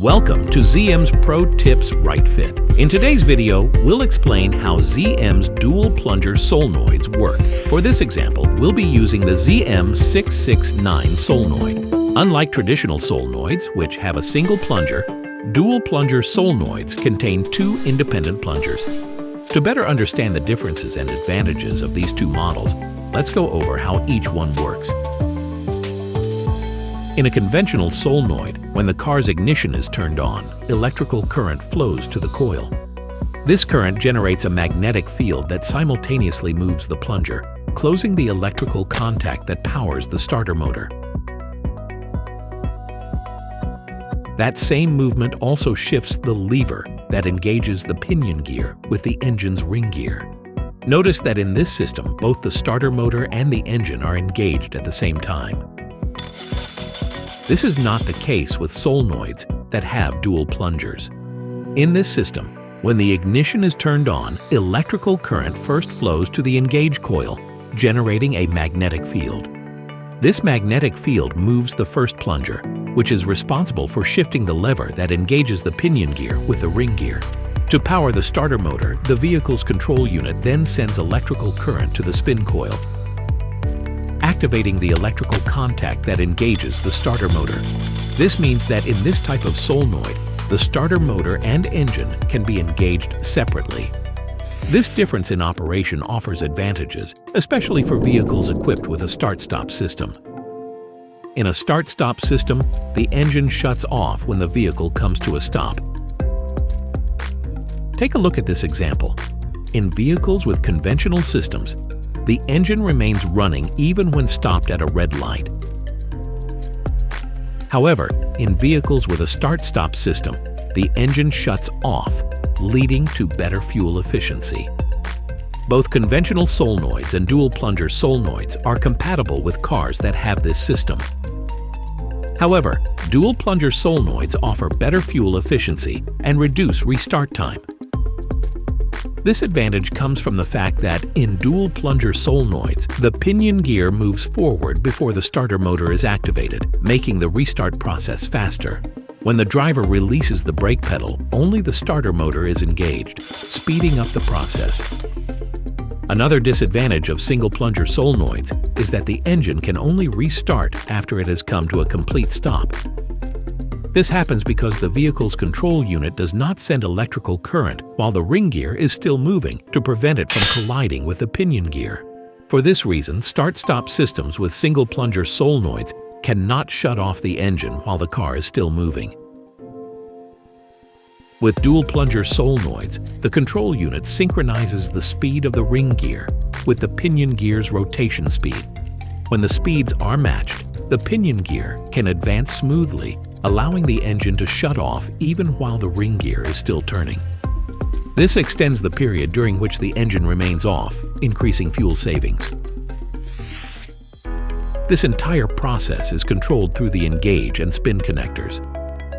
Welcome to ZM's Pro Tips Right Fit. In today's video, we'll explain how ZM's dual plunger solenoids work. For this example, we'll be using the ZM669 solenoid. Unlike traditional solenoids, which have a single plunger, dual plunger solenoids contain two independent plungers. To better understand the differences and advantages of these two models, let's go over how each one works. In a conventional solenoid, when the car's ignition is turned on, electrical current flows to the coil. This current generates a magnetic field that simultaneously moves the plunger, closing the electrical contact that powers the starter motor. That same movement also shifts the lever that engages the pinion gear with the engine's ring gear. Notice that in this system, both the starter motor and the engine are engaged at the same time. This is not the case with solenoids that have dual plungers. In this system, when the ignition is turned on, electrical current first flows to the engaged coil, generating a magnetic field. This magnetic field moves the first plunger, which is responsible for shifting the lever that engages the pinion gear with the ring gear. To power the starter motor, the vehicle's control unit then sends electrical current to the spin coil, activating the electrical contact that engages the starter motor. This means that in this type of solenoid, the starter motor and engine can be engaged separately. This difference in operation offers advantages, especially for vehicles equipped with a start-stop system. In a start-stop system, the engine shuts off when the vehicle comes to a stop. Take a look at this example. In vehicles with conventional systems, the engine remains running even when stopped at a red light. However, in vehicles with a start-stop system, the engine shuts off, leading to better fuel efficiency. Both conventional solenoids and dual plunger solenoids are compatible with cars that have this system. However, dual plunger solenoids offer better fuel efficiency and reduce restart time. This advantage comes from the fact that in dual plunger solenoids, the pinion gear moves forward before the starter motor is activated, making the restart process faster. When the driver releases the brake pedal, only the starter motor is engaged, speeding up the process. Another disadvantage of single plunger solenoids is that the engine can only restart after it has come to a complete stop. This happens because the vehicle's control unit does not send electrical current while the ring gear is still moving to prevent it from colliding with the pinion gear. For this reason, start-stop systems with single plunger solenoids cannot shut off the engine while the car is still moving. With dual plunger solenoids, the control unit synchronizes the speed of the ring gear with the pinion gear's rotation speed. When the speeds are matched, the pinion gear can advance smoothly, allowing the engine to shut off even while the ring gear is still turning. This extends the period during which the engine remains off, increasing fuel savings. This entire process is controlled through the engage and spin connectors.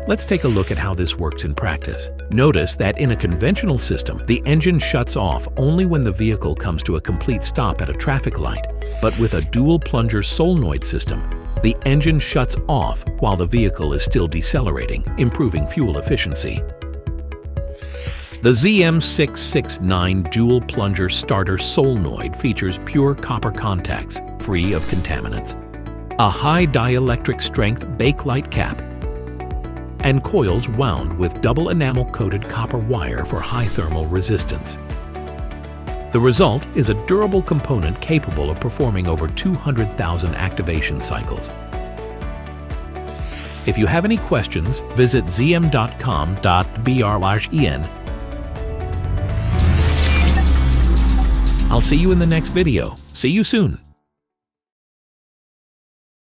Let's take a look at how this works in practice. Notice that in a conventional system, the engine shuts off only when the vehicle comes to a complete stop at a traffic light. But with a dual plunger solenoid system, the engine shuts off while the vehicle is still decelerating, improving fuel efficiency. The ZM669 dual plunger starter solenoid features pure copper contacts, free of contaminants, a high dielectric strength bakelite cap, and coils wound with double enamel-coated copper wire for high thermal resistance. The result is a durable component capable of performing over 200,000 activation cycles. If you have any questions, visit zm.com.br/en. I'll see you in the next video. See you soon.